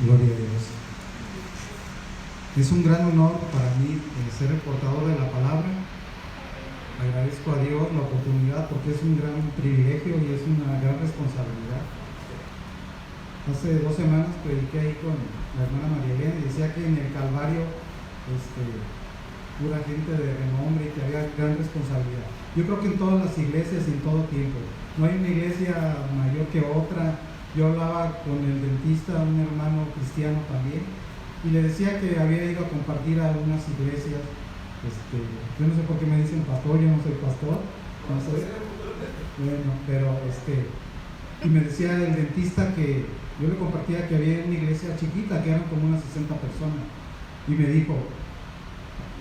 Gloria a Dios. Es un gran honor para mí ser el portador de la palabra. Agradezco a Dios la oportunidad porque es un gran privilegio y es una gran responsabilidad. Hace 2 semanas prediqué ahí con la hermana María Elena y decía que en el Calvario pura gente de renombre y que había gran responsabilidad. Yo creo que en todas las iglesias y en todo tiempo. No hay una iglesia mayor que otra. Yo hablaba con el dentista, un hermano cristiano también, y le decía que había ido a compartir a algunas iglesias. Yo no sé por qué me dicen pastor, yo no soy pastor, no sé. Bueno, pero y me decía el dentista que yo le compartía que había una iglesia chiquita, que eran como unas 60 personas, y me dijo,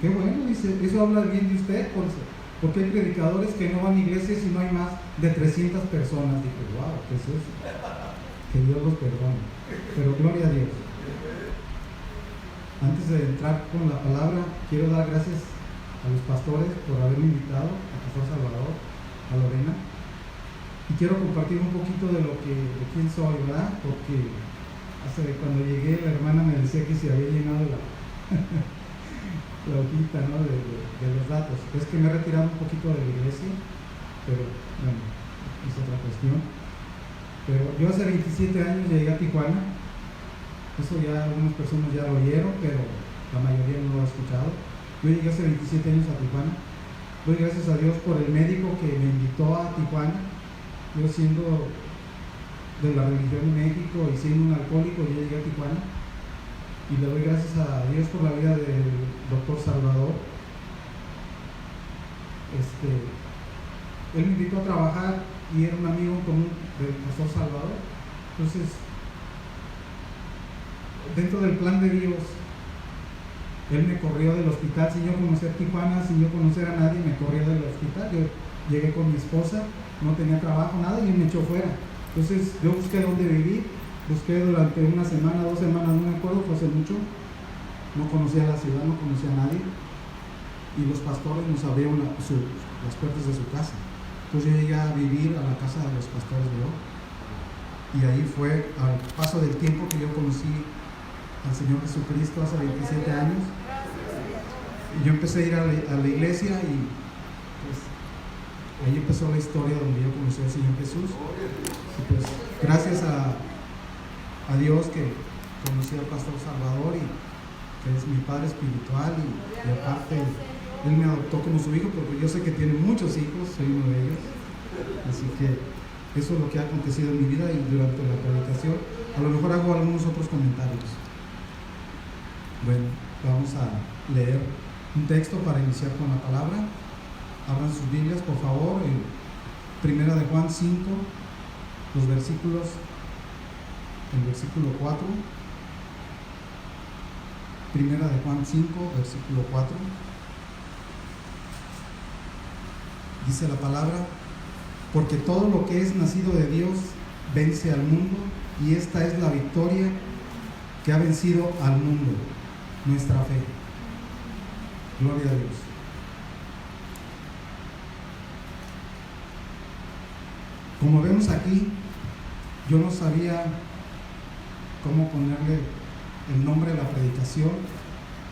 qué bueno, dice, eso habla bien de usted, porque hay predicadores que no van a iglesias y no hay más de 300 personas. Dije, wow, ¿qué es eso? Que Dios los perdone, pero gloria a Dios. Antes de entrar con la palabra, quiero dar gracias a los pastores por haberme invitado, a Pastor Salvador, a Lorena, y quiero compartir un poquito de quién soy, ¿verdad? Porque cuando llegué la hermana me decía que se había llenado la hojita, ¿no? de los datos. Es que me he retirado un poquito de la iglesia, pero bueno, es otra cuestión. Pero yo hace 27 años llegué a Tijuana. Eso ya algunas personas ya lo oyeron, pero la mayoría no lo ha escuchado. Yo llegué hace 27 años a Tijuana. Doy gracias a Dios por el médico que me invitó a Tijuana. Yo siendo de la religión de México y siendo un alcohólico, yo llegué a Tijuana. Y le doy gracias a Dios por la vida del doctor Salvador. Él me invitó a trabajar y era un amigo común del pastor Salvador. Entonces, dentro del plan de Dios, él me corrió del hospital sin yo conocer Tijuana, sin yo conocer a nadie, me corrió del hospital. Yo llegué con mi esposa, no tenía trabajo, nada, y me echó fuera. Entonces yo busqué dónde vivir, busqué durante 1 semana, 2 semanas, no me acuerdo, fue hace mucho. No conocía la ciudad, no conocía a nadie, y los pastores nos abrieron las puertas de su casa. Entonces yo llegué a vivir a la casa de los pastores de hoy, y ahí fue al paso del tiempo que yo conocí al Señor Jesucristo hace 27 años. Y yo empecé a ir a la iglesia y pues ahí empezó la historia donde yo conocí al Señor Jesús. Y pues gracias a Dios que conocí al pastor Salvador, y que es mi padre espiritual, y aparte él me adoptó como su hijo, porque yo sé que tiene muchos hijos, soy uno de ellos. Así que eso es lo que ha acontecido en mi vida. Y durante la predicación a lo mejor hago algunos otros comentarios. Bueno, vamos a leer un texto para iniciar con la palabra. Abran sus Biblias, por favor, en Primera de Juan 5, los versículos, el versículo 4. Primera de Juan 5, versículo 4. Dice la palabra: porque todo lo que es nacido de Dios vence al mundo, y esta es la victoria que ha vencido al mundo, nuestra fe. Gloria a Dios. Como vemos aquí, yo no sabía cómo ponerle el nombre a la predicación,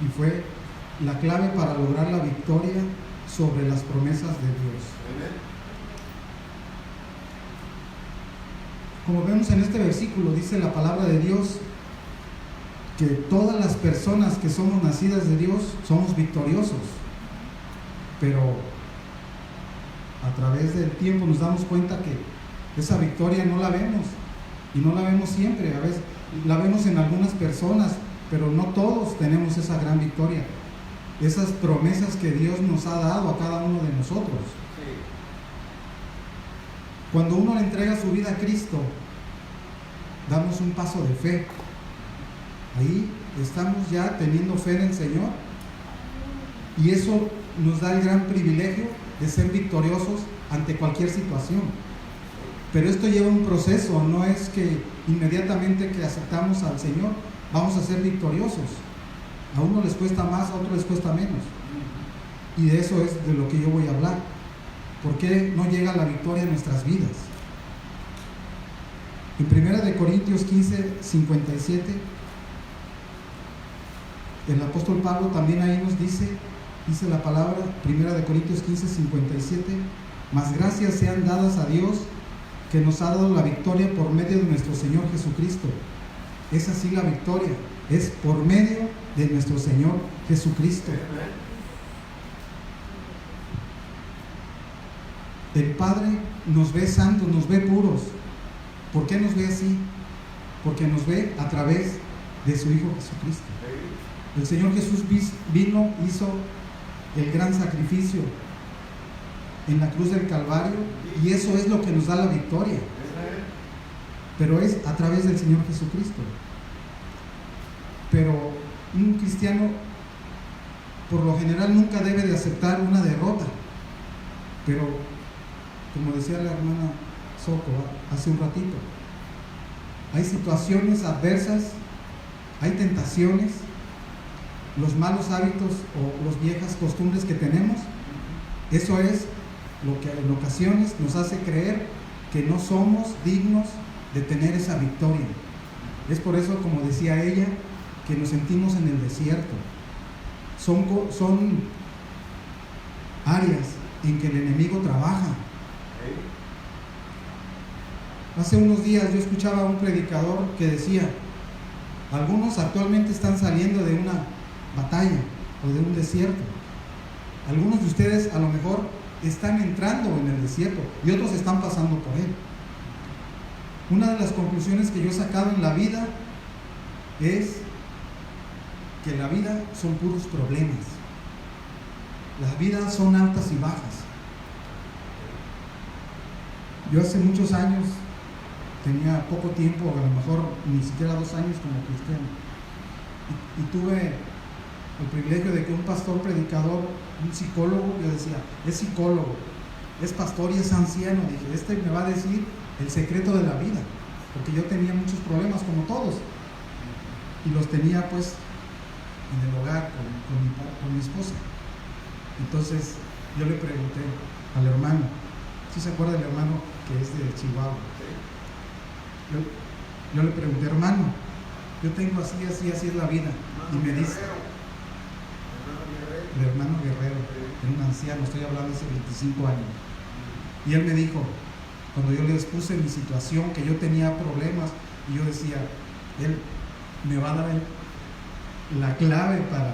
y fue la clave para lograr la victoria sobre las promesas de Dios. Como vemos en este versículo, dice la palabra de Dios que todas las personas que somos nacidas de Dios somos victoriosos, pero a través del tiempo nos damos cuenta que esa victoria no la vemos, y no la vemos siempre. A veces la vemos en algunas personas, pero no todos tenemos esa gran victoria, esas promesas que Dios nos ha dado a cada uno de nosotros. Cuando uno le entrega su vida a Cristo, damos un paso de fe. Ahí estamos ya teniendo fe en el Señor, y eso nos da el gran privilegio de ser victoriosos ante cualquier situación. Pero esto lleva un proceso, no es que inmediatamente que aceptamos al Señor vamos a ser victoriosos. A uno les cuesta más, a otro les cuesta menos, y de eso es de lo que yo voy a hablar. ¿Por qué no llega la victoria en nuestras vidas? En 1 Corintios 15, 57 el apóstol Pablo también ahí nos dice la palabra, 1 Corintios 15:57, mas gracias sean dadas a Dios que nos ha dado la victoria por medio de nuestro Señor Jesucristo. Es así la victoria, es por medio de nuestro Señor Jesucristo. El Padre nos ve santos, nos ve puros. ¿Por qué nos ve así? Porque nos ve a través de su Hijo Jesucristo. El Señor Jesús vino, hizo el gran sacrificio en la cruz del Calvario, y eso es lo que nos da la victoria. Pero es a través del Señor Jesucristo. Pero un cristiano, por lo general, nunca debe de aceptar una derrota. Pero, como decía la hermana Soco hace un ratito, hay situaciones adversas, hay tentaciones, los malos hábitos o las viejas costumbres que tenemos. Eso es lo que en ocasiones nos hace creer que no somos dignos de tener esa victoria. Es por eso, como decía ella, que nos sentimos en el desierto. Son áreas en que el enemigo trabaja. Hace unos días yo escuchaba a un predicador que decía: algunos actualmente están saliendo de una batalla o de un desierto. Algunos de ustedes a lo mejor están entrando en el desierto y otros están pasando por él. Una de las conclusiones que yo he sacado en la vida es que la vida son puros problemas. Las vidas son altas y bajas. Yo hace muchos años, tenía poco tiempo, a lo mejor ni siquiera 2 años como cristiano, y tuve el privilegio de que un pastor predicador, un psicólogo, yo decía, es psicólogo, es pastor y es anciano. Dije, este me va a decir el secreto de la vida, porque yo tenía muchos problemas como todos, y los tenía pues en el hogar con mi esposa. Entonces yo le pregunté al hermano, ¿sí se acuerda del hermano que es de Chihuahua? Yo le pregunté, hermano, yo tengo así es la vida. Y me dice, el hermano Guerrero, era un anciano, estoy hablando hace 25 años. Y él me dijo, cuando yo le expuse mi situación, que yo tenía problemas, y yo decía, él me va a dar la clave para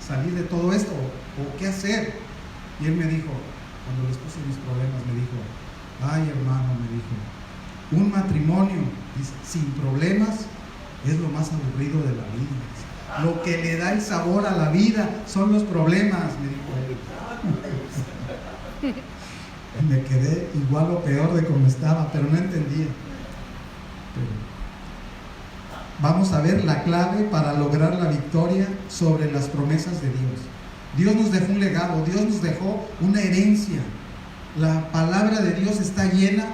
salir de todo esto, o qué hacer. Y él me dijo, cuando le expuse mis problemas, me dijo, ay hermano, me dijo, un matrimonio sin problemas es lo más aburrido de la vida. Lo que le da el sabor a la vida son los problemas, me dijo él. Me quedé igual o peor de como estaba, pero no entendía. Vamos a ver la clave para lograr la victoria sobre las promesas de Dios. Dios nos dejó un legado, Dios nos dejó una herencia. La palabra de Dios está llena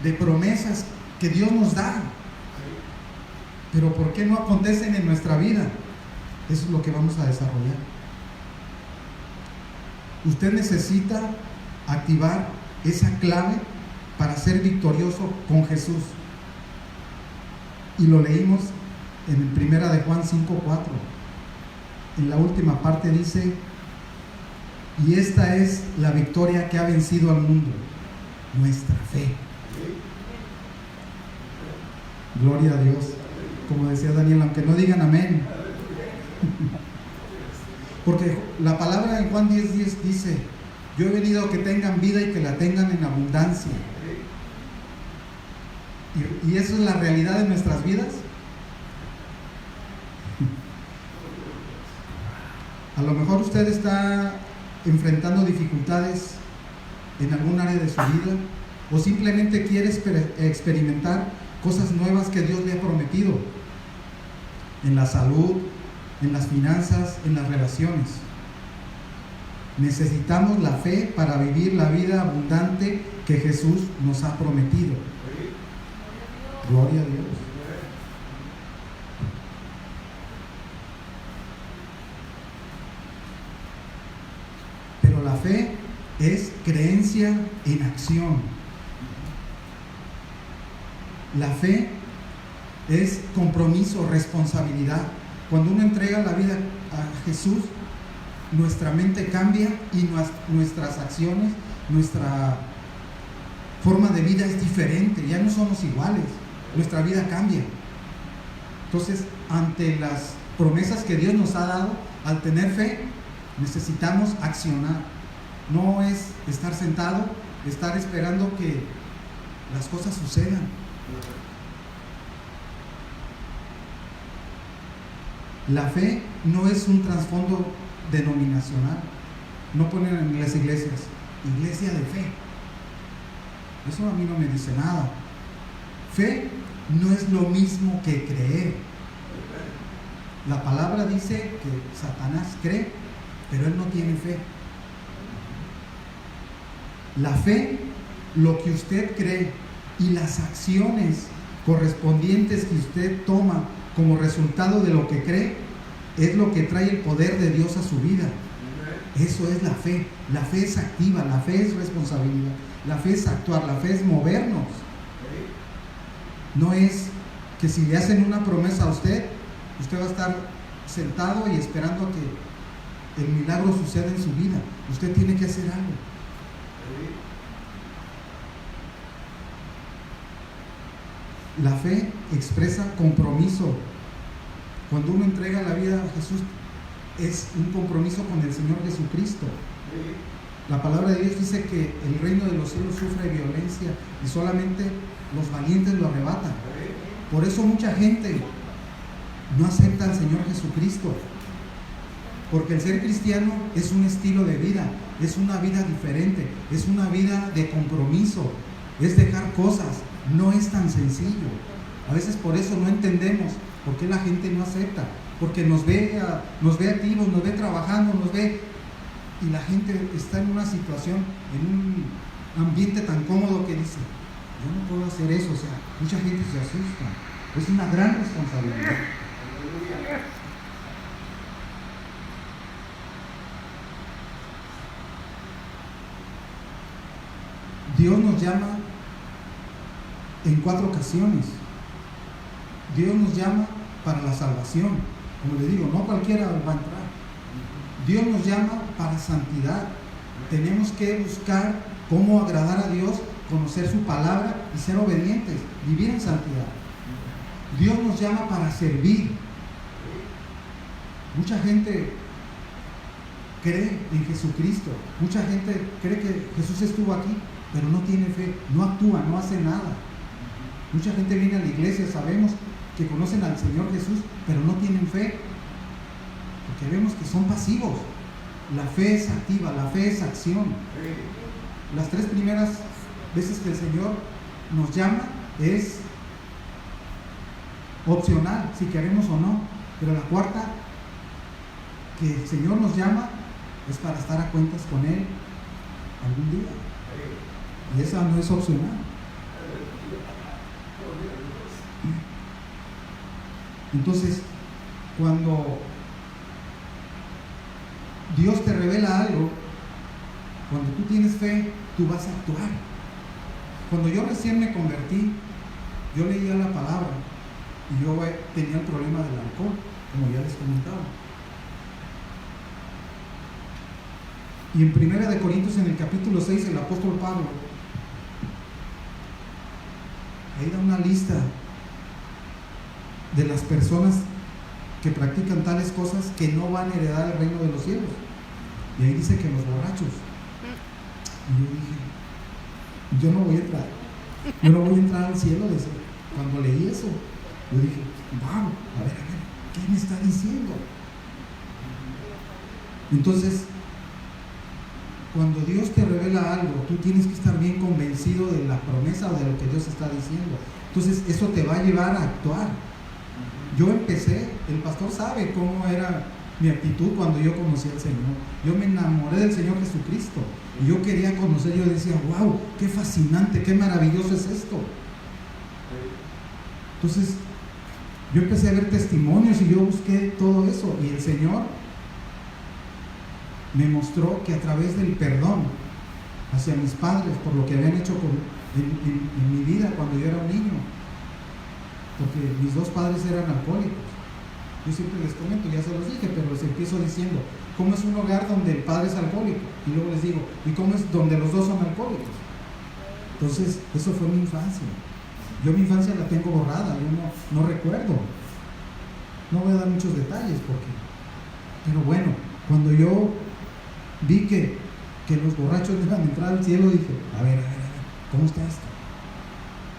de promesas que Dios nos da. Pero ¿por qué no acontecen en nuestra vida? Eso es lo que vamos a desarrollar. Usted necesita activar esa clave para ser victorioso con Jesús. Y lo leímos en 1 de Juan 5:4. En la última parte dice, y esta es la victoria que ha vencido al mundo, nuestra fe. Gloria a Dios. Como decía Daniel, aunque no digan amén. Porque la palabra en Juan 10:10 dice, yo he venido a que tengan vida y que la tengan en abundancia. Y eso es la realidad de nuestras vidas. A lo mejor usted está enfrentando dificultades en algún área de su vida, o simplemente quiere experimentar cosas nuevas que Dios le ha prometido en la salud, en las finanzas, en las relaciones. Necesitamos la fe para vivir la vida abundante que Jesús nos ha prometido. Gloria a Dios. Pero la fe es creencia en acción. La fe es compromiso, responsabilidad. cuando uno entrega la vida a Jesús, nuestra mente cambia y nuestras acciones, nuestra forma de vida es diferente, ya no somos iguales, nuestra vida cambia. Entonces, ante las promesas que Dios nos ha dado, al tener fe, necesitamos accionar. No es estar sentado, estar esperando que las cosas sucedan. La fe no es un trasfondo denominacional. No ponen en las iglesias, iglesia de fe. Eso a mí no me dice nada. Fe no es lo mismo que creer. La palabra dice que Satanás cree, pero él no tiene fe. La fe, lo que usted cree y las acciones correspondientes que usted toma como resultado de lo que cree, es lo que trae el poder de Dios a su vida. Eso es la fe. La fe es activa, la fe es responsabilidad, la fe es actuar, la fe es movernos. No es que si le hacen una promesa a usted, usted va a estar sentado y esperando a que el milagro suceda en su vida. Usted tiene que hacer algo. La fe expresa compromiso. Cuando uno entrega la vida a Jesús, es un compromiso con el Señor Jesucristo. La palabra de Dios dice que el reino de los cielos sufre violencia y solamente los valientes lo arrebatan. Por eso mucha gente no acepta al Señor Jesucristo, porque el ser cristiano es un estilo de vida, es una vida diferente, es una vida de compromiso, es dejar cosas, no es tan sencillo. A veces por eso no entendemos por qué la gente no acepta, porque nos ve activos, nos ve trabajando, nos ve, y la gente está en una situación, en un ambiente tan cómodo que dice, yo no puedo hacer eso. O sea, mucha gente se asusta. Es una gran responsabilidad. Dios nos llama en 4 ocasiones. Dios nos llama para la salvación. Como le digo, no cualquiera va a entrar. Dios nos llama para santidad. Tenemos que buscar cómo agradar a Dios, conocer su palabra y ser obedientes, vivir en santidad. Dios nos llama para servir. Mucha gente cree en Jesucristo, mucha gente cree que Jesús estuvo aquí, pero no tiene fe, no actúa, no hace nada. Mucha gente viene a la iglesia, sabemos que conocen al Señor Jesús, pero no tienen fe, porque vemos que son pasivos. La fe es activa, la fe es acción. Las 3 primeras veces que el Señor nos llama es opcional, si queremos o no, pero la 4ª, que el Señor nos llama, es para estar a cuentas con Él algún día, y esa no es opcional. Entonces, cuando Dios te revela algo, cuando tú tienes fe, tú vas a actuar. Cuando yo recién me convertí, yo leía la palabra y yo tenía el problema del alcohol, como ya les comentaba. Y en 1 de Corintios, en el capítulo 6, el apóstol Pablo ahí da una lista de las personas que practican tales cosas que no van a heredar el reino de los cielos. Y ahí dice que los borrachos. Y yo dije, yo no voy a entrar al cielo. Cuando leí eso, yo dije, wow, a ver, ¿qué me está diciendo? Entonces, cuando Dios te revela algo, tú tienes que estar bien convencido de la promesa o de lo que Dios está diciendo. Entonces, eso te va a llevar a actuar. Yo empecé, el pastor sabe cómo era mi actitud cuando yo conocí al Señor. Yo me enamoré del Señor Jesucristo y yo quería conocer. Yo decía, wow, qué fascinante, qué maravilloso es esto. Entonces yo empecé a ver testimonios y yo busqué todo eso, y el Señor me mostró que a través del perdón hacia mis padres por lo que habían hecho en mi vida cuando yo era un niño, porque mis 2 padres eran alcohólicos, Yo siempre les comento, ya se los dije, pero les empiezo diciendo, ¿cómo es un hogar donde el padre es alcohólico? Y luego les digo, ¿y cómo es donde los dos son alcohólicos? Entonces, eso fue mi infancia. Yo mi infancia la tengo borrada, yo no recuerdo. No voy a dar muchos detalles pero bueno, cuando yo vi que los borrachos iban a entrar al cielo, dije, a ver, ¿cómo está esto?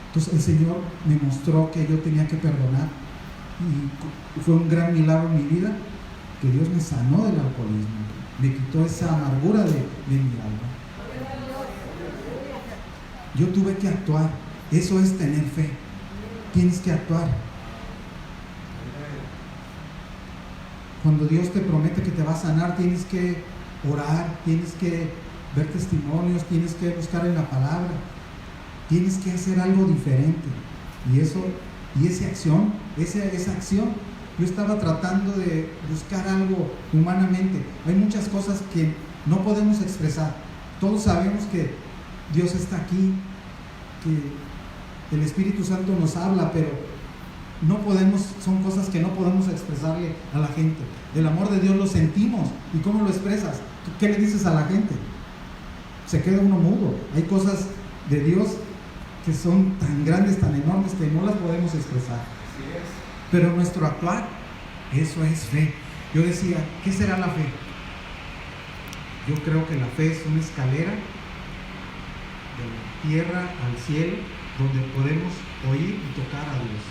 Entonces el Señor me mostró que yo tenía que perdonar, y fue un gran milagro en mi vida, que Dios me sanó del alcoholismo, me quitó esa amargura de mi alma. Yo tuve que actuar, eso es tener fe, tienes que actuar. Cuando Dios te promete que te va a sanar, tienes que orar, tienes que ver testimonios, tienes que buscar en la palabra, tienes que hacer algo diferente. Y esa acción, yo estaba tratando de buscar algo humanamente. Hay muchas cosas que no podemos expresar. Todos sabemos que Dios está aquí, que el Espíritu Santo nos habla, pero son cosas que no podemos expresarle a la gente. El amor de Dios lo sentimos. ¿Y cómo lo expresas? ¿Qué le dices a la gente? Se queda uno mudo. Hay cosas de Dios que son tan grandes, tan enormes, que no las podemos expresar. Pero nuestro actuar, eso es fe. Yo decía, ¿qué será la fe? Yo creo que la fe es una escalera de la tierra al cielo, donde podemos oír y tocar a Dios.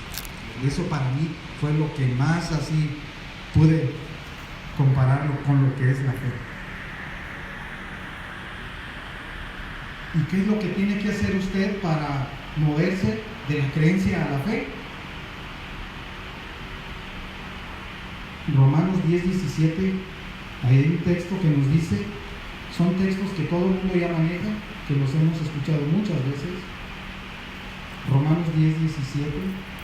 Eso para mí fue lo que más así pude compararlo con lo que es la fe. ¿Y qué es lo que tiene que hacer usted para moverse de la creencia a la fe? Romanos 10:17, ahí hay un texto que nos dice, son textos que todo el mundo ya maneja, que los hemos escuchado muchas veces. Romanos 10:17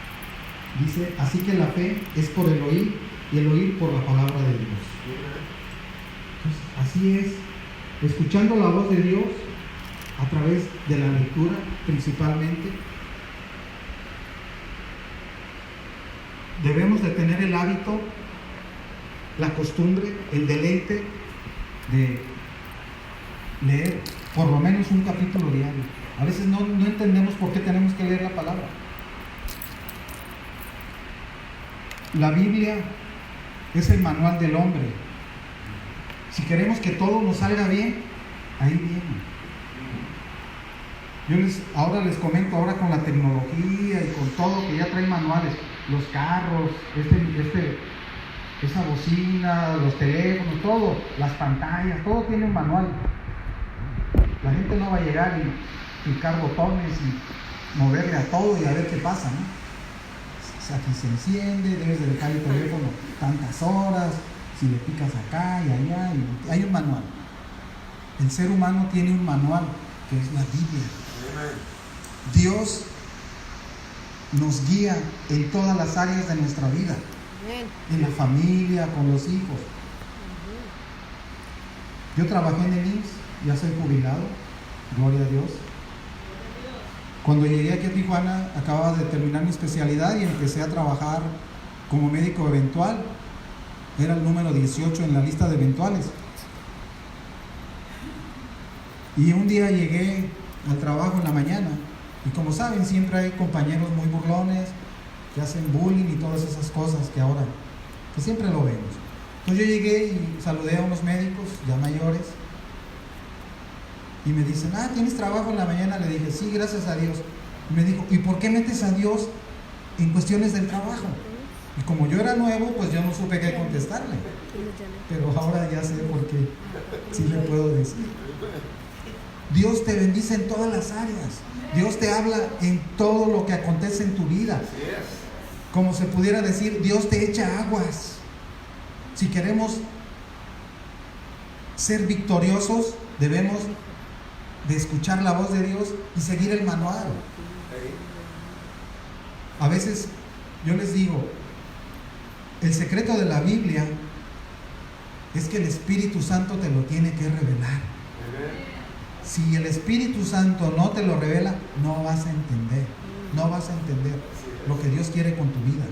dice, así que la fe es por el oír, y el oír por la palabra de Dios. Entonces, así es, escuchando la voz de Dios a través de la lectura principalmente. Debemos de tener el hábito, la costumbre, el deleite de leer por lo menos un capítulo diario. A veces no entendemos por qué tenemos que leer la palabra. La Biblia es el manual del hombre. Si queremos que todo nos salga bien, ahí viene. Ahora les comento, ahora con la tecnología y con todo, que ya traen manuales, los carros, esa bocina, los teléfonos, todo, las pantallas, todo tiene un manual. La gente no va a llegar y picar botones y moverle a todo y a ver qué pasa, ¿no? Aquí se enciende, debes de dejar el teléfono tantas horas, si le picas acá y allá, y hay un manual. El ser humano tiene un manual, que es la Biblia. Dios nos guía en todas las áreas de nuestra vida, en la familia, con los hijos. Yo trabajé en el IMSS, ya soy jubilado, gloria a Dios. Cuando llegué aquí a Tijuana, acababa de terminar mi especialidad y empecé a trabajar como médico eventual. Era el número 18 en la lista de eventuales. Y un día llegué al trabajo en la mañana, y como saben, siempre hay compañeros muy burlones que hacen bullying y todas esas cosas que siempre lo vemos. Entonces yo llegué y saludé a unos médicos ya mayores, y me dicen, ¿tienes trabajo en la mañana? Le dije, sí, gracias a Dios. Y me dijo, ¿y por qué metes a Dios en cuestiones del trabajo? Y como yo era nuevo, pues yo no supe qué contestarle. Pero ahora ya sé por qué sí le puedo decir. Dios te bendice en todas las áreas. Dios te habla en todo lo que acontece en tu vida. Como se pudiera decir, Dios te echa aguas. Si queremos ser victoriosos, debemos de escuchar la voz de Dios y seguir el manual. A veces yo les digo, el secreto de la Biblia es que el Espíritu Santo te lo tiene que revelar. Si el Espíritu Santo no te lo revela, no vas a entender lo que Dios quiere con tu vida.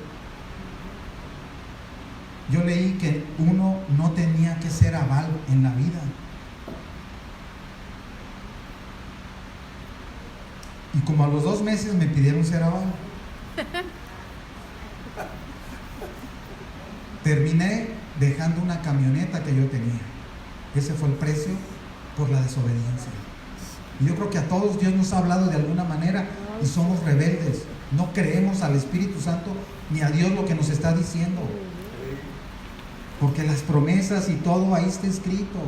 yo leí que uno no tenía que ser aval en la vida. Y como a los 2 meses me pidieron ser aval. Terminé dejando una camioneta que yo tenía. Ese fue el precio por la desobediencia. Y yo creo que a todos Dios nos ha hablado de alguna manera y somos rebeldes. No creemos al Espíritu Santo ni a Dios lo que nos está diciendo. Porque las promesas y todo ahí está escrito.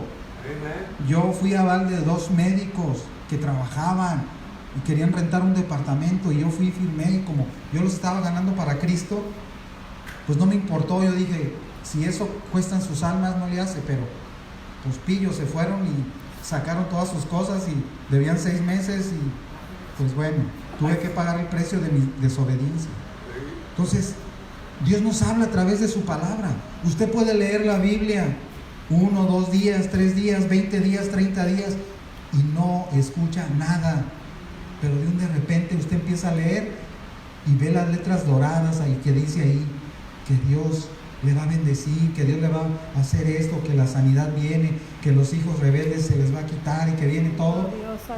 Yo fui aval de 2 médicos que trabajaban y querían rentar un departamento, y yo fui firme, y como yo los estaba ganando para Cristo, pues no me importó. Yo dije, si eso cuestan sus almas, no le hace. Pero pues pillos se fueron y sacaron todas sus cosas y debían 6 meses, y pues bueno, tuve que pagar el precio de mi desobediencia. Entonces Dios nos habla a través de su palabra. Usted puede leer la Biblia 1, 2 días, 3 días, 20 días, 30 días y no escucha nada. Pero de repente usted empieza a leer y ve las letras doradas ahí que dice ahí que Dios le va a bendecir, que Dios le va a hacer esto, que la sanidad viene, que los hijos rebeldes se les va a quitar y que viene todo.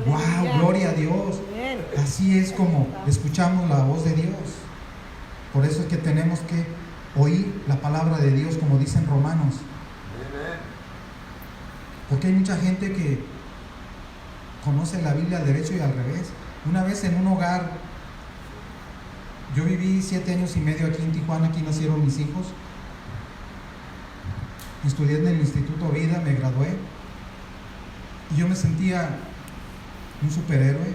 ¡Wow! ¡Gloria a Dios! Así es como escuchamos la voz de Dios. Por eso es que tenemos que oír la palabra de Dios, como dicen Romanos. Porque hay mucha gente que conoce la Biblia al derecho y al revés. Una vez en un hogar, yo viví 7 años y medio aquí en Tijuana, aquí nacieron mis hijos. Estudié en el Instituto Vida, me gradué y yo me sentía un superhéroe.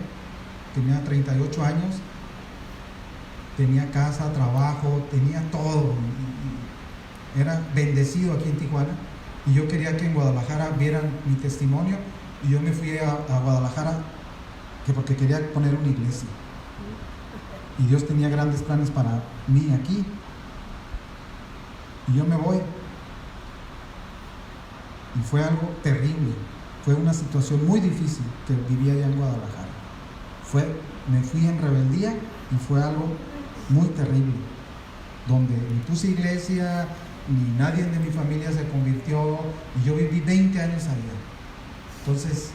Tenía 38 años, tenía casa, trabajo, tenía todo, y era bendecido aquí en Tijuana, y yo quería que en Guadalajara vieran mi testimonio, y yo me fui a Guadalajara porque quería poner una iglesia, y Dios tenía grandes planes para mí aquí, y yo me voy. Y fue algo terrible, fue una situación muy difícil que viví allá en Guadalajara. Me fui en rebeldía y fue algo muy terrible, donde ni puse iglesia, ni nadie de mi familia se convirtió, y yo viví 20 años allá. Entonces,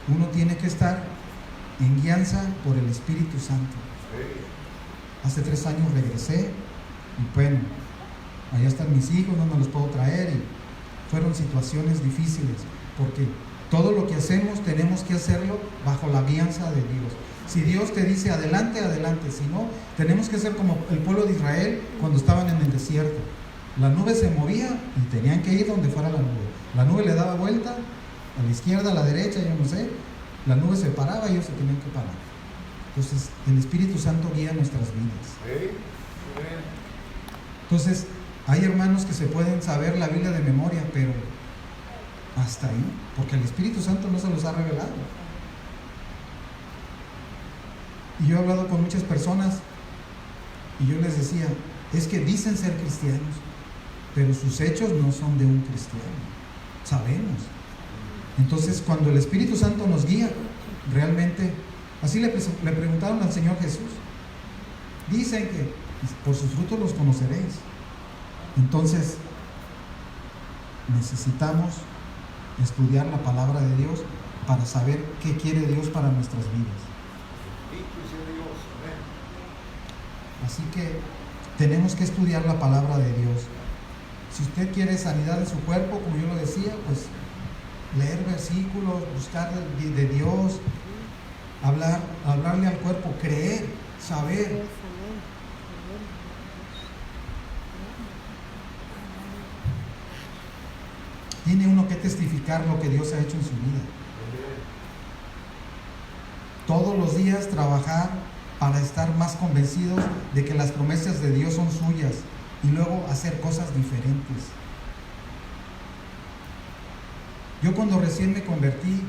uno tiene que estar en guianza por el Espíritu Santo. Hace 3 años regresé, y bueno, allá están mis hijos, no me los puedo traer, y fueron situaciones difíciles, porque todo lo que hacemos tenemos que hacerlo bajo la guianza de Dios. Si Dios te dice adelante, adelante. Si no, tenemos que ser como el pueblo de Israel cuando estaban en el desierto. La nube se movía y tenían que ir donde fuera la nube. La nube le daba vuelta a la izquierda, a la derecha, yo no sé. La nube se paraba y ellos se tenían que parar. Entonces, el Espíritu Santo guía nuestras vidas. Entonces, hay hermanos que se pueden saber la Biblia de memoria, pero hasta ahí, porque el Espíritu Santo no se los ha revelado. Y yo he hablado con muchas personas y yo les decía, es que dicen ser cristianos, pero sus hechos no son de un cristiano, sabemos. Entonces, cuando el Espíritu Santo nos guía, realmente, así le preguntaron al Señor Jesús, dicen que por sus frutos los conoceréis. Entonces, necesitamos estudiar la palabra de Dios para saber qué quiere Dios para nuestras vidas. Así que tenemos que estudiar la palabra de Dios. Si usted quiere sanidad de su cuerpo, como yo lo decía, pues leer versículos, buscar de Dios, hablarle al cuerpo, creer, saber. Tiene uno que testificar lo que Dios ha hecho en su vida. Todos los días trabajar para estar más convencidos de que las promesas de Dios son suyas y luego hacer cosas diferentes. Yo cuando recién me convertí,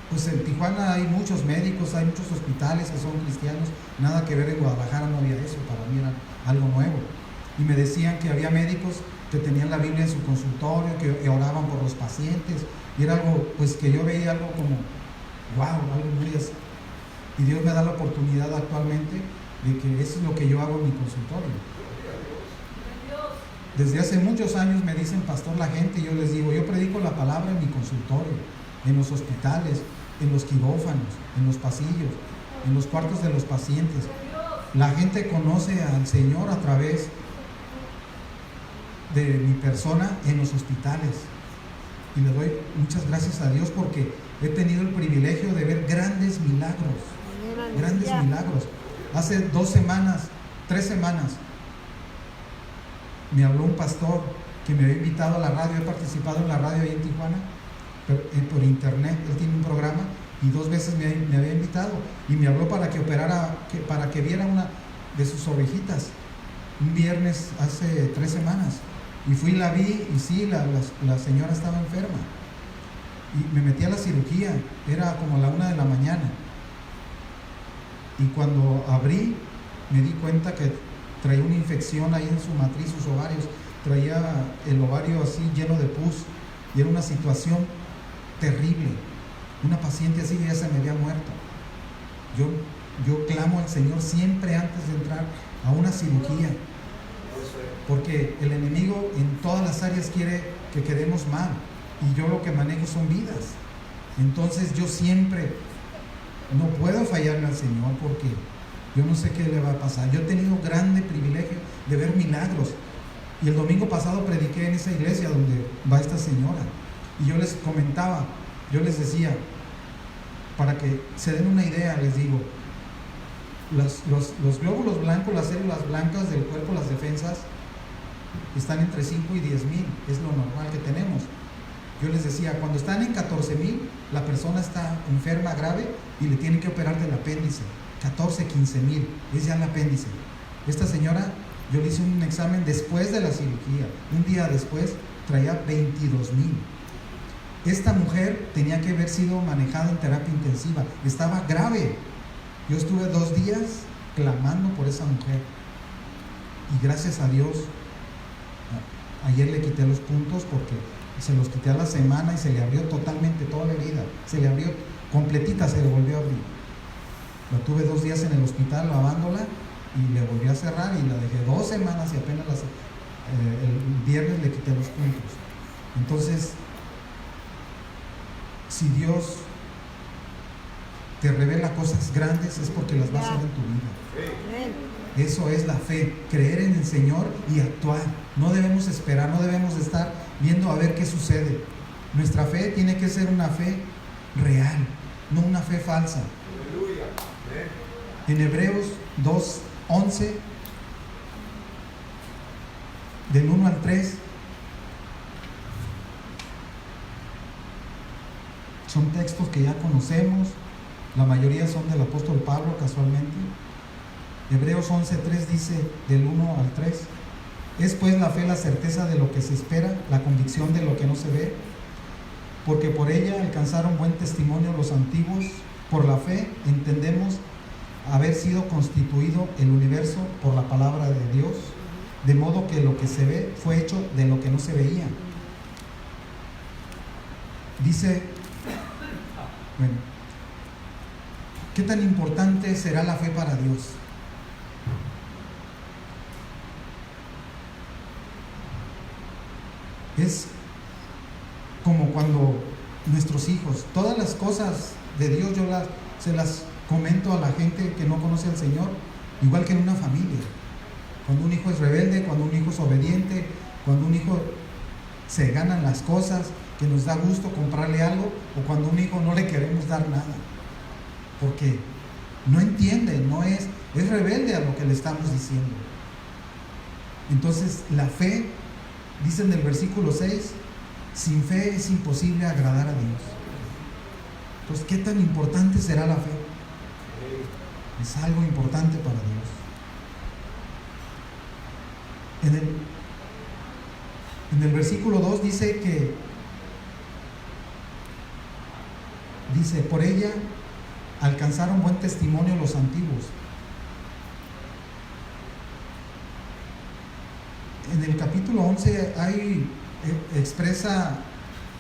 pues en Tijuana hay muchos médicos, hay muchos hospitales que son cristianos, nada que ver. En Guadalajara no había eso, para mí era algo nuevo. Y me decían que había médicos que tenían la Biblia en su consultorio, que oraban por los pacientes, y era algo, pues que yo veía algo como, wow, algo muy así. Y Dios me da la oportunidad actualmente de que eso es lo que yo hago en mi consultorio. Desde hace muchos años me dicen pastor la gente, y yo les digo, yo predico la palabra en mi consultorio, en los hospitales, en los quirófanos, en los pasillos, en los cuartos de los pacientes. La gente conoce al Señor a través de mi persona en los hospitales. Y le doy muchas gracias a Dios porque he tenido el privilegio de ver grandes milagros. Grandes milagros. Hace 2 semanas, 3 semanas, me habló un pastor que me había invitado a la radio. He participado en la radio ahí en Tijuana, por internet. Él tiene un programa y 2 veces me había invitado y me habló para que operara, para que viera una de sus orejitas un viernes hace 3 semanas. Y fui y la vi, y sí, la señora estaba enferma. Y me metí a la cirugía, era como a la 1 de la mañana. Y cuando abrí, me di cuenta que traía una infección ahí en su matriz, sus ovarios. Traía el ovario así lleno de pus. Y era una situación terrible. Una paciente así ya se me había muerto. Yo clamo al Señor siempre antes de entrar a una cirugía. Porque el enemigo en todas las áreas quiere que quedemos mal. Y yo lo que manejo son vidas. Entonces yo siempre no puedo fallarle al Señor porque yo no sé qué le va a pasar. Yo he tenido grande privilegio de ver milagros. Y el domingo pasado prediqué en esa iglesia donde va esta señora. Y yo les comentaba, yo les decía, para que se den una idea, les digo, los glóbulos blancos, las células blancas del cuerpo, las defensas, están entre 5 y 10 mil, es lo normal que tenemos. Yo les decía, cuando están en 14,000, la persona está enferma grave y le tienen que operar del apéndice. 14, 15,000, es ya el apéndice. Esta señora, yo le hice un examen después de la cirugía, un día después traía 22,000. Esta mujer tenía que haber sido manejada en terapia intensiva, estaba grave. Yo estuve 2 días clamando por esa mujer y gracias a Dios ayer le quité los puntos porque se los quité a la semana y se le abrió totalmente toda la herida, se le abrió completita, se le volvió a abrir. La tuve 2 días en el hospital lavándola y le volví a cerrar y la dejé 2 semanas y apenas el viernes le quité los puntos. Entonces, si Dios te revela cosas grandes es porque las va a hacer en tu vida. Eso es la fe, creer en el Señor y actuar. No debemos esperar, no debemos estar viendo a ver qué sucede. Nuestra fe tiene que ser una fe real, no una fe falsa. En Hebreos 2:11, del 1 al 3, son textos que ya conocemos, la mayoría son del apóstol Pablo casualmente. Hebreos 11:3 dice del 1 al 3, es pues la fe la certeza de lo que se espera, la convicción de lo que no se ve, porque por ella alcanzaron buen testimonio los antiguos. Por la fe entendemos haber sido constituido el universo por la palabra de Dios, de modo que lo que se ve fue hecho de lo que no se veía. Dice, bueno, ¿qué tan importante será la fe para Dios? Es como cuando nuestros hijos, todas las cosas de Dios yo se las comento a la gente que no conoce al Señor, igual que en una familia. Cuando un hijo es rebelde, cuando un hijo es obediente, cuando un hijo se ganan las cosas, que nos da gusto comprarle algo, o cuando un hijo no le queremos dar nada, porque no entiende, es rebelde a lo que le estamos diciendo. Entonces la fe, dice en el versículo 6, sin fe es imposible agradar a Dios. Entonces, ¿qué tan importante será la fe? Es algo importante para Dios. En el versículo 2 dice por ella alcanzaron buen testimonio los antiguos. En el capítulo 11 expresa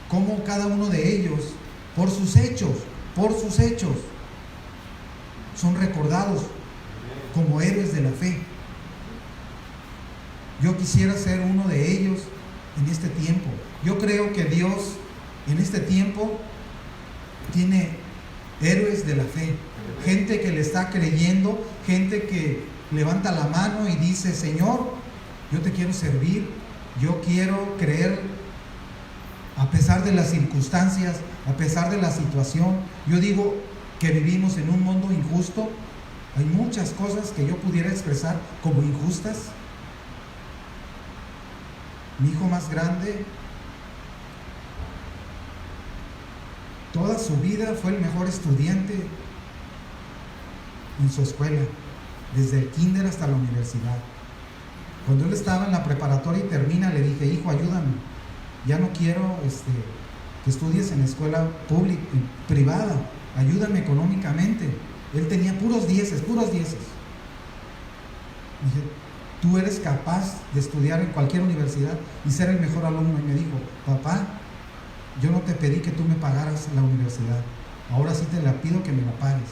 cómo cada uno de ellos, por sus hechos, son recordados como héroes de la fe. Yo quisiera ser uno de ellos en este tiempo. Yo creo que Dios en este tiempo tiene héroes de la fe, gente que le está creyendo, gente que levanta la mano y dice: Señor, yo te quiero servir, yo quiero creer a pesar de las circunstancias, a pesar de la situación. Yo digo que vivimos en un mundo injusto. Hay muchas cosas que yo pudiera expresar como injustas. Mi hijo más grande, toda su vida fue el mejor estudiante en su escuela, desde el kinder hasta la universidad. Cuando él estaba en la preparatoria y termina, le dije: hijo, ayúdame, ya no quiero que estudies en escuela pública, privada, ayúdame económicamente. Él tenía puros dieces. Dije: tú eres capaz de estudiar en cualquier universidad y ser el mejor alumno. Y me dijo: papá, yo no te pedí que tú me pagaras la universidad, ahora sí te la pido que me la pagues.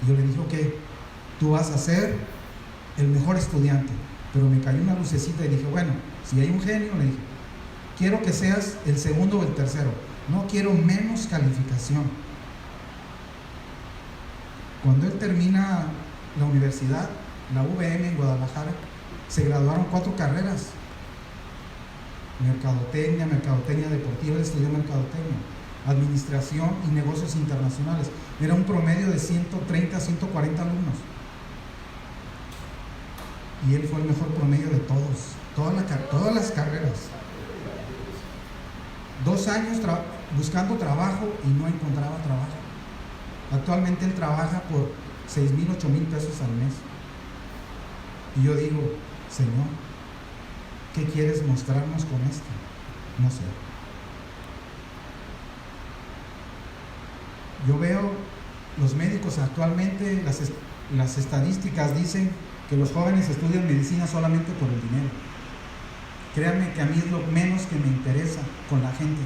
Y yo le dije: ok, tú vas a ser el mejor estudiante. Pero me cayó una lucecita y dije: bueno, si hay un genio, le dije, quiero que seas el segundo o el tercero, no quiero menos calificación. Cuando él termina la universidad, la UVM en Guadalajara, se graduaron 4 carreras: mercadotecnia deportiva. Él estudió mercadotecnia, administración y negocios internacionales. Era un promedio de 130 a 140 alumnos, y él fue el mejor promedio de todas las carreras. 2 años buscando trabajo y no encontraba trabajo. Actualmente él trabaja por 6,000, 8,000 pesos al mes. Y yo digo: Señor, ¿qué quieres mostrarnos con esto? No sé. Yo veo los médicos actualmente, las estadísticas dicen que los jóvenes estudian medicina solamente por el dinero. Créanme que a mí es lo menos que me interesa con la gente.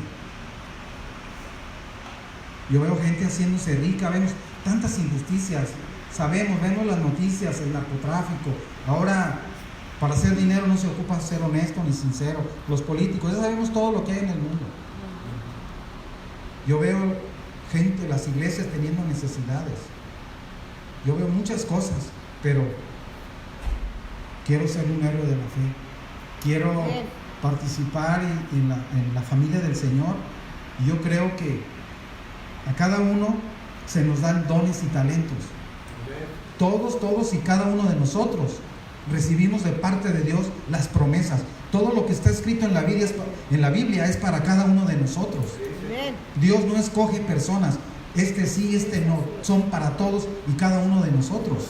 Yo veo gente haciéndose rica, vemos tantas injusticias, vemos las noticias, el narcotráfico. Ahora, para hacer dinero no se ocupa ser honesto ni sincero. Los políticos, ya sabemos todo lo que hay en el mundo. Yo veo gente, las iglesias teniendo necesidades. Yo veo muchas cosas, pero quiero ser un héroe de la fe. Quiero participar en la familia del Señor. Y yo creo que a cada uno se nos dan dones y talentos. Todos y cada uno de nosotros recibimos de parte de Dios las promesas. Todo lo que está escrito en la Biblia es para cada uno de nosotros. Dios no escoge personas, este sí, este no, son para todos y cada uno de nosotros.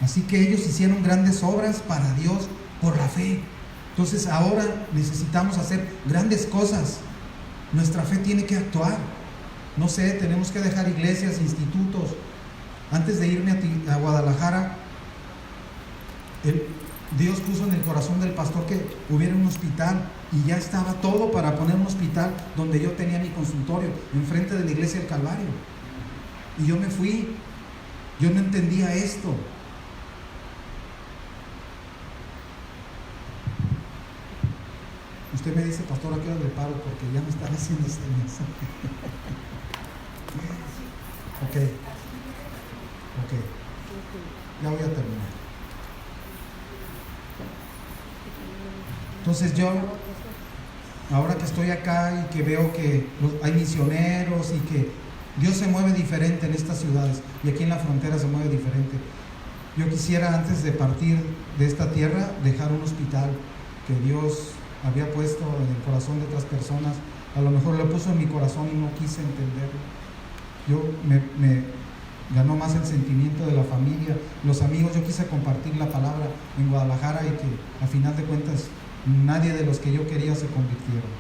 Así que ellos hicieron grandes obras para Dios por la fe. Entonces ahora necesitamos hacer grandes cosas. Nuestra fe tiene que actuar. No sé, tenemos que dejar iglesias, institutos. Antes de irme a Guadalajara, Dios puso en el corazón del pastor que hubiera un hospital, y ya estaba todo para poner un hospital donde yo tenía mi consultorio, enfrente de la iglesia del Calvario. Y yo me fui. Yo no entendía esto. Usted me dice: pastor, ¿a qué hora le paro? Porque ya me están haciendo señas. Ok. Ya voy a terminar. Entonces yo, ahora que estoy acá y que veo que hay misioneros y que Dios se mueve diferente en estas ciudades, y aquí en la frontera se mueve diferente, yo quisiera, antes de partir de esta tierra, dejar un hospital que Dios había puesto en el corazón de otras personas. A lo mejor lo puso en mi corazón y no quise entenderlo. Me ganó más el sentimiento de la familia, los amigos. Yo quise compartir la palabra en Guadalajara, y que a final de cuentas nadie de los que yo quería se convirtieron.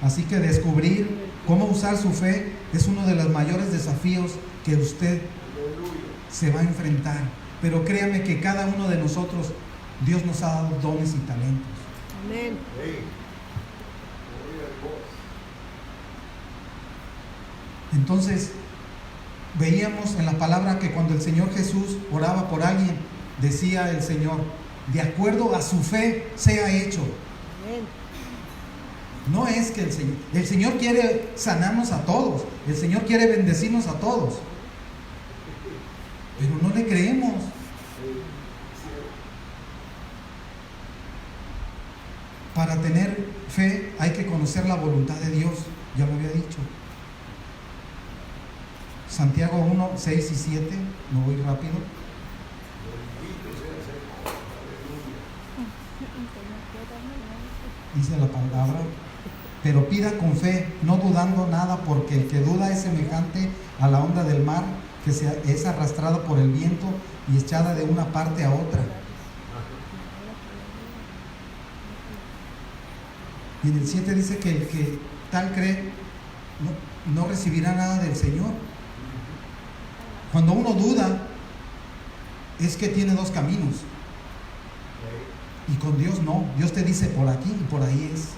Así que descubrir cómo usar su fe es uno de los mayores desafíos que usted se va a enfrentar. Pero créame que cada uno de nosotros, Dios nos ha dado dones y talentos. Amén. Entonces, veíamos en la palabra que cuando el Señor Jesús oraba por alguien, decía el Señor, de acuerdo a su fe sea hecho. No es que el Señor quiere sanarnos a todos, el Señor quiere bendecirnos a todos, pero no le creemos. Para tener fe hay que conocer la voluntad de Dios, ya lo había dicho. Santiago 1, 6 y 7, me voy rápido. Dice la palabra, pero pida con fe, no dudando nada, porque el que duda es semejante a la onda del mar, que es arrastrada por el viento y echada de una parte a otra. Y en el 7 dice que el que tal cree no recibirá nada del Señor. Cuando uno duda, es que tiene dos caminos. Y con Dios no. Dios te dice por aquí y por ahí es.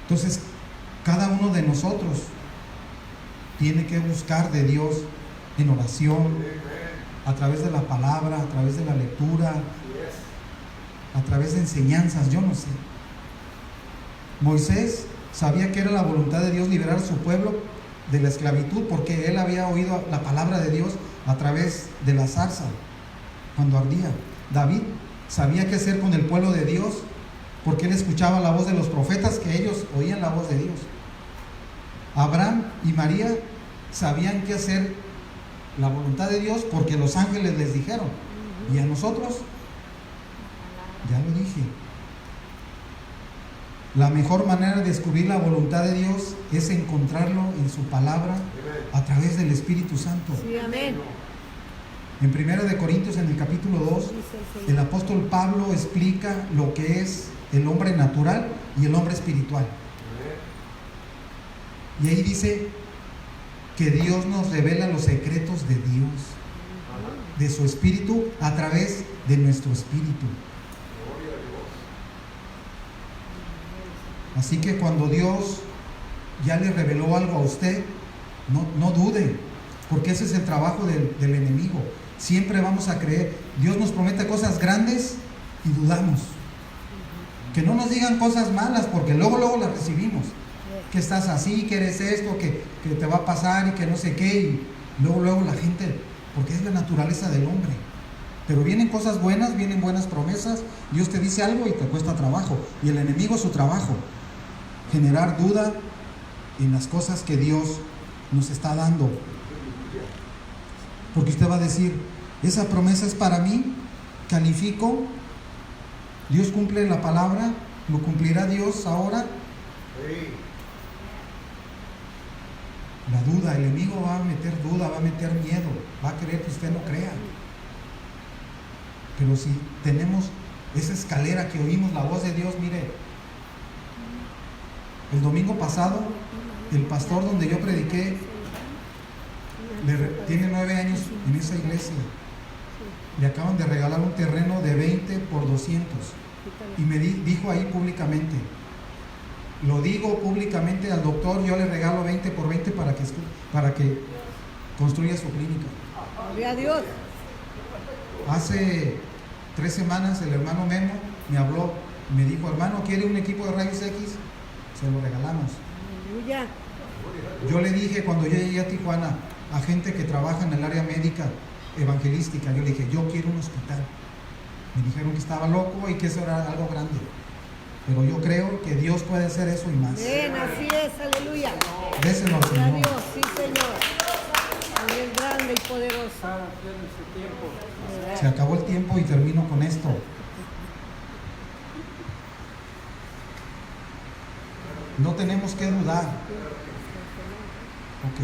Entonces, cada uno de nosotros tiene que buscar de Dios en oración, a través de la palabra, a través de la lectura, a través de enseñanzas, yo no sé. Moisés sabía que era la voluntad de Dios liberar a su pueblo de la esclavitud, porque él había oído la palabra de Dios a través de la zarza cuando ardía. David sabía qué hacer con el pueblo de Dios, porque él escuchaba la voz de los profetas, que ellos oían la voz de Dios. Abraham y María sabían qué hacer la voluntad de Dios, porque los ángeles les dijeron. Y a nosotros, ya lo dije, la mejor manera de descubrir la voluntad de Dios es encontrarlo en su palabra a través del Espíritu Santo. Sí, amén. En 1 Corintios, en el capítulo 2, el apóstol Pablo explica lo que es el hombre natural y el hombre espiritual. Y ahí dice que Dios nos revela los secretos de Dios, de su Espíritu, a través de nuestro espíritu. Así que cuando Dios ya le reveló algo a usted, no dude, porque ese es el trabajo del enemigo. Siempre vamos a creer. Dios nos promete cosas grandes y dudamos. Que no nos digan cosas malas, porque luego las recibimos. Que estás así, que eres esto, que te va a pasar y que no sé qué. Y luego la gente, porque es la naturaleza del hombre. Pero vienen cosas buenas, vienen buenas promesas. Dios te dice algo y te cuesta trabajo. Y el enemigo es su trabajo. Generar duda en las cosas que Dios nos está dando. Porque usted va a decir, esa promesa es para mí, califico, Dios cumple la palabra, lo cumplirá Dios ahora. La duda, el enemigo va a meter duda, va a meter miedo, va a querer que usted no crea. Pero si tenemos esa escalera que oímos la voz de Dios, mire, el domingo pasado, el pastor donde yo prediqué, tiene 9 años en esa iglesia. Le acaban de regalar un terreno de 20 por 200. Y me dijo ahí públicamente, lo digo públicamente al doctor, yo le regalo 20 por 20 para que construya su clínica. Gloria a Dios. Hace 3 semanas el hermano Memo me habló, me dijo, hermano, ¿quiere un equipo de rayos X? Se lo regalamos. Aleluya. Yo le dije cuando yo llegué a Tijuana a gente que trabaja en el área médica evangelística, yo le dije, yo quiero un hospital. Me dijeron que estaba loco y que eso era algo grande. Pero yo creo que Dios puede hacer eso y más. Bien, así es, aleluya. Déselo al Gloria a Señor. Dios, sí, Señor. Él es grande y poderoso. Se acabó el tiempo y termino con esto. No tenemos que dudar. Ok.